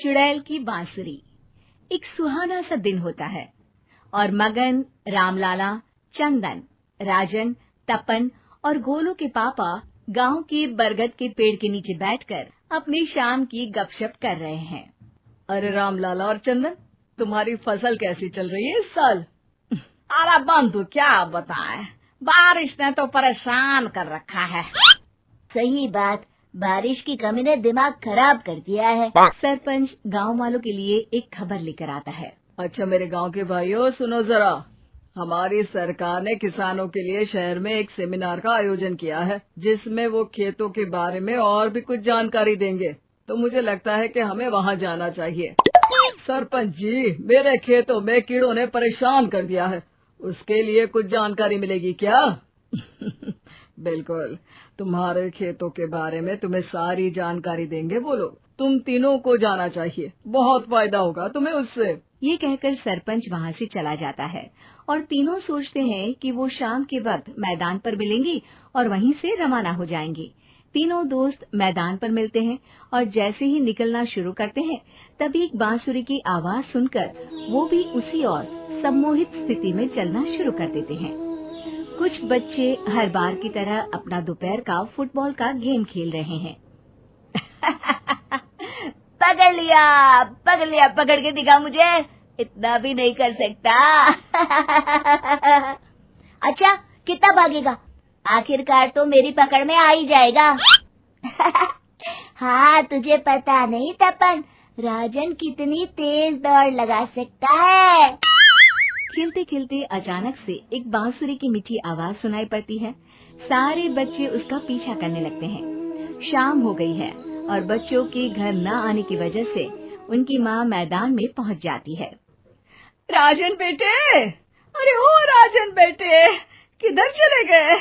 चुड़ैल की बांसुरी। एक सुहाना सा दिन होता है और मगन, रामलाला, चंदन, राजन, तपन और गोलू के पापा गांव के बरगद के पेड़ के नीचे बैठकर अपनी शाम की गपशप कर रहे हैं। अरे रामलाला और चंदन, तुम्हारी फसल कैसी चल रही है इस साल? अरे बंधु क्या बताएं, बारिश ने तो परेशान कर रखा है। सही बात, बारिश की कमी ने दिमाग खराब कर दिया है। सरपंच गांव वालों के लिए एक खबर लेकर आता है। अच्छा मेरे गांव के भाइयों, सुनो जरा। हमारी सरकार ने किसानों के लिए शहर में एक सेमिनार का आयोजन किया है, जिसमें वो खेतों के बारे में और भी कुछ जानकारी देंगे। तो मुझे लगता है कि हमें वहां जाना चाहिए। सरपंच जी, मेरे खेतों में कीड़ों ने परेशान कर दिया है, उसके लिए कुछ जानकारी मिलेगी क्या? बिल्कुल, तुम्हारे खेतों के बारे में तुम्हें सारी जानकारी देंगे वो लोग। तुम तीनों को जाना चाहिए, बहुत फायदा होगा तुम्हें उससे। ये कहकर सरपंच वहाँ से चला जाता है और तीनों सोचते हैं कि वो शाम के वक्त मैदान पर मिलेंगे और वहीं से रवाना हो जाएंगे। तीनों दोस्त मैदान पर मिलते हैं और जैसे ही निकलना शुरू करते हैं तभी एक बांसुरी की आवाज सुनकर वो भी उसी ओर सम्मोहित स्थिति में चलना शुरू कर देते हैं। कुछ बच्चे हर बार की तरह अपना दोपहर का फुटबॉल का गेम खेल रहे हैं। पकड़ लिया, पकड़ के दिखा मुझे, इतना भी नहीं कर सकता। अच्छा, कितना भागेगा? आखिरकार तो मेरी पकड़ में आ ही जाएगा। हाँ, तुझे पता नहीं तपन, राजन कितनी तेज दौड़ लगा सकता है। खेलते खेलते अचानक से एक बांसुरी की मीठी आवाज सुनाई पड़ती है। सारे बच्चे उसका पीछा करने लगते हैं। शाम हो गई है और बच्चों के घर न आने की वजह से उनकी माँ मैदान में पहुँच जाती है। राजन बेटे, अरे ओ राजन बेटे, किधर चले गए?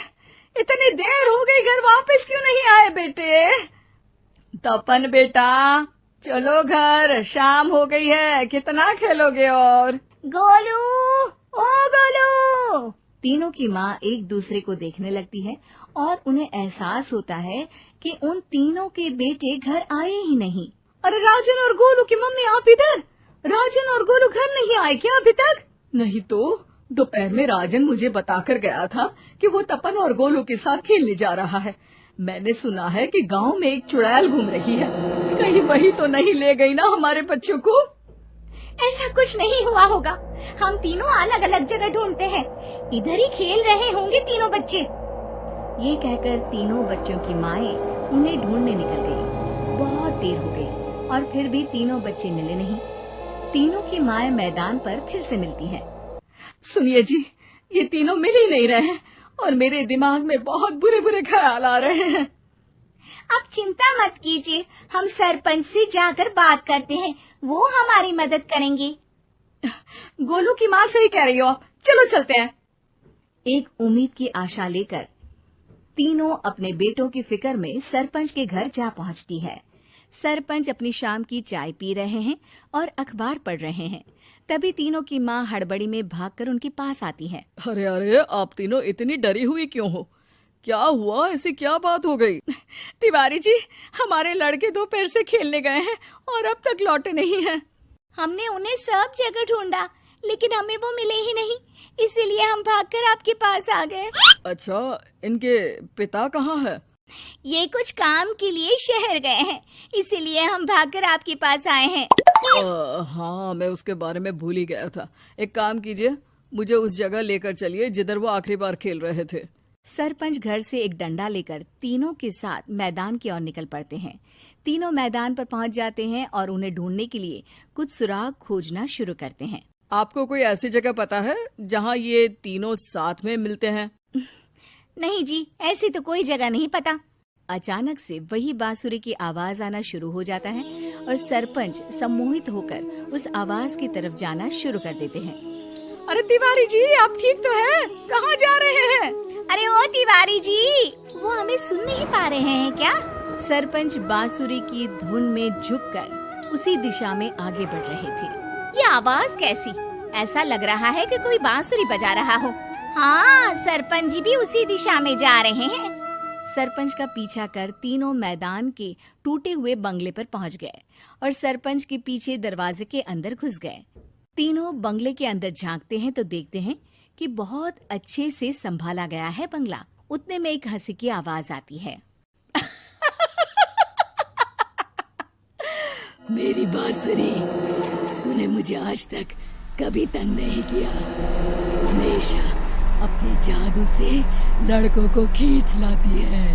इतनी देर हो गई, घर वापस क्यों नहीं आए बेटे? तपन बेटा, चलो घर, शाम हो गई है, कितना खेलोगे? और गोलू, ओ गोलू! तीनों की माँ एक दूसरे को देखने लगती है और उन्हें एहसास होता है कि उन तीनों के बेटे घर आए ही नहीं। अरे राजन और गोलू की मम्मी, आप इधर? राजन और गोलू घर नहीं आए क्या अभी तक? नहीं तो दोपहर में राजन मुझे बताकर गया था कि वो तपन और गोलू के साथ खेलने जा रहा है। मैंने सुना है कि गांव में एक चुड़ैल घूम रही है, कहीं वही तो नहीं ले गई ना हमारे बच्चों को? ऐसा कुछ नहीं हुआ होगा, हम तीनों अलग अलग जगह ढूंढते हैं, इधर ही खेल रहे होंगे तीनों बच्चे। ये कहकर तीनों बच्चों की माएं उन्हें ढूंढने निकल गई। बहुत देर हो गई और फिर भी तीनों बच्चे मिले नहीं। तीनों की माएं मैदान पर फिर से मिलती हैं। सुनिए जी, ये तीनों मिल ही नहीं रहे हैं और मेरे दिमाग में बहुत बुरे बुरे ख्याल आ रहे हैं। आप चिंता मत कीजिए, हम सरपंच से जाकर बात करते हैं, वो हमारी मदद करेंगे। गोलू की माँ सही कह रही हो, चलो चलते हैं। एक उम्मीद की आशा लेकर तीनों अपने बेटों की फिक्र में सरपंच के घर जा पहुंचती है। सरपंच अपनी शाम की चाय पी रहे हैं और अखबार पढ़ रहे हैं। तभी तीनों की माँ हड़बड़ी में भागकर उनके पास आती है। अरे अरे, आप तीनों इतनी डरी हुई क्यों हो? क्या हुआ? ऐसी क्या बात हो गई? तिवारी जी, हमारे लड़के दोपहर से खेलने गए हैं और अब तक लौटे नहीं हैं। हमने उन्हें सब जगह ढूंढा, लेकिन हमें वो मिले ही नहीं, इसीलिए हम भागकर आपके पास आ गए। अच्छा, इनके पिता कहाँ है? ये कुछ काम के लिए शहर गए हैं, इसीलिए हम भागकर आपके पास आए हैं। हाँ, मैं उसके बारे में भूल ही गया था। एक काम कीजिए, मुझे उस जगह लेकर चलिए जिधर वो आखिरी बार खेल रहे थे। सरपंच घर से एक डंडा लेकर तीनों के साथ मैदान की ओर निकल पड़ते हैं। तीनों मैदान पर पहुंच जाते हैं और उन्हें ढूंढने के लिए कुछ सुराग खोजना शुरू करते हैं। आपको कोई ऐसी जगह पता है जहां ये तीनों साथ में मिलते हैं? नहीं जी, ऐसी तो कोई जगह नहीं पता। अचानक से वही बांसुरी की आवाज आना शुरू हो जाता है और सरपंच सम्मोहित होकर उस आवाज की तरफ जाना शुरू कर देते हैं। अरे तिवारी जी, आप ठीक तो हैं? कहाँ जा रहे हैं? अरे ओ तिवारी जी, वो हमें सुन नहीं पा रहे हैं क्या? सरपंच बांसुरी की धुन में झुककर उसी दिशा में आगे बढ़ रहे थे। ये आवाज कैसी? ऐसा लग रहा है कि कोई बांसुरी बजा रहा हो। हाँ, सरपंच जी भी उसी दिशा में जा रहे हैं। सरपंच का पीछा कर तीनों मैदान के टूटे हुए बंगले पर पहुंच गए और सरपंच के पीछे दरवाजे के अंदर घुस गए। तीनों बंगले के अंदर झांकते हैं तो देखते हैं कि बहुत अच्छे से संभाला गया है बंगला। उतने में एक हंसी की आवाज आती है। मेरी बांसुरी, तूने मुझे आज तक कभी तंग नहीं किया। हमेशा अपने जादू से लड़कों को खींच लाती है।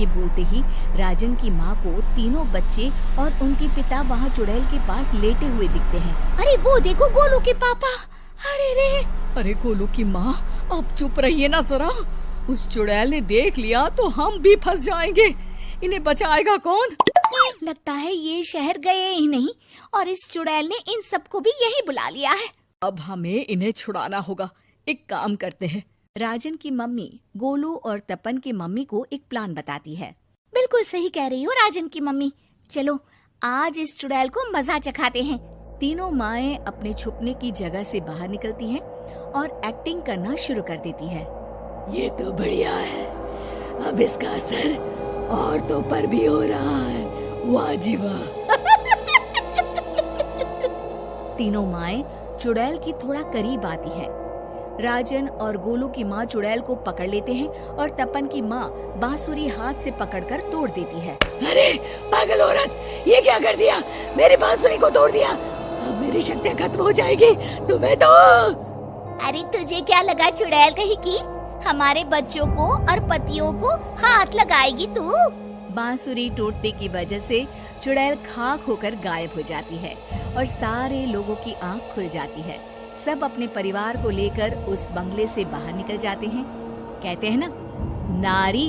ये बोलते ही राजन की माँ को तीनों बच्चे और उनके पिता वहाँ चुड़ैल के पास लेटे हुए दिखते हैं। अरे वो देखो गोलू के पापा। अरे रे। अरे गोलू की माँ, अब चुप रहिए ना जरा। उस चुड़ैल ने देख लिया तो हम भी फंस जाएंगे। इन्हें बचाएगा कौन? लगता है ये शहर गए ही नहीं और इस चुड़ैल ने इन सबको भी यही बुला लिया है। अब हमें इन्हें छुड़ाना होगा। एक काम करते हैं। राजन की मम्मी गोलू और तपन की मम्मी को एक प्लान बताती है। बिल्कुल सही कह रही हो राजन की मम्मी। चलो आज इस चुड़ैल को मजा चखाते हैं। तीनों माएं अपने छुपने की जगह से बाहर निकलती हैं और एक्टिंग करना शुरू कर देती है। ये तो बढ़िया है। अब इसका असर औरतों पर भी हो रहा है। वाह जी वाह। तीनों माएं चुड़ैल की थोड़ा करीब आती हैं। राजन और गोलू की माँ चुड़ैल को पकड़ लेते हैं और तपन की माँ बांसुरी हाथ से पकड़कर तोड़ देती है। अरे पागल औरत, ये क्या कर दिया? मेरी बांसुरी को तोड़ दिया। अब मेरी शक्तियाँ खत्म हो जाएगी। तुम्हें तो अरे तुझे क्या लगा चुड़ैल कहीं की हमारे बच्चों को और पतियों को हाथ लगाएगी तू? बांसुरी टूटने की वजह से चुड़ैल खाक होकर गायब हो जाती है और सारे लोगों की आंख खुल जाती है। सब अपने परिवार को लेकर उस बंगले से बाहर निकल जाते हैं। कहते हैं ना, नारी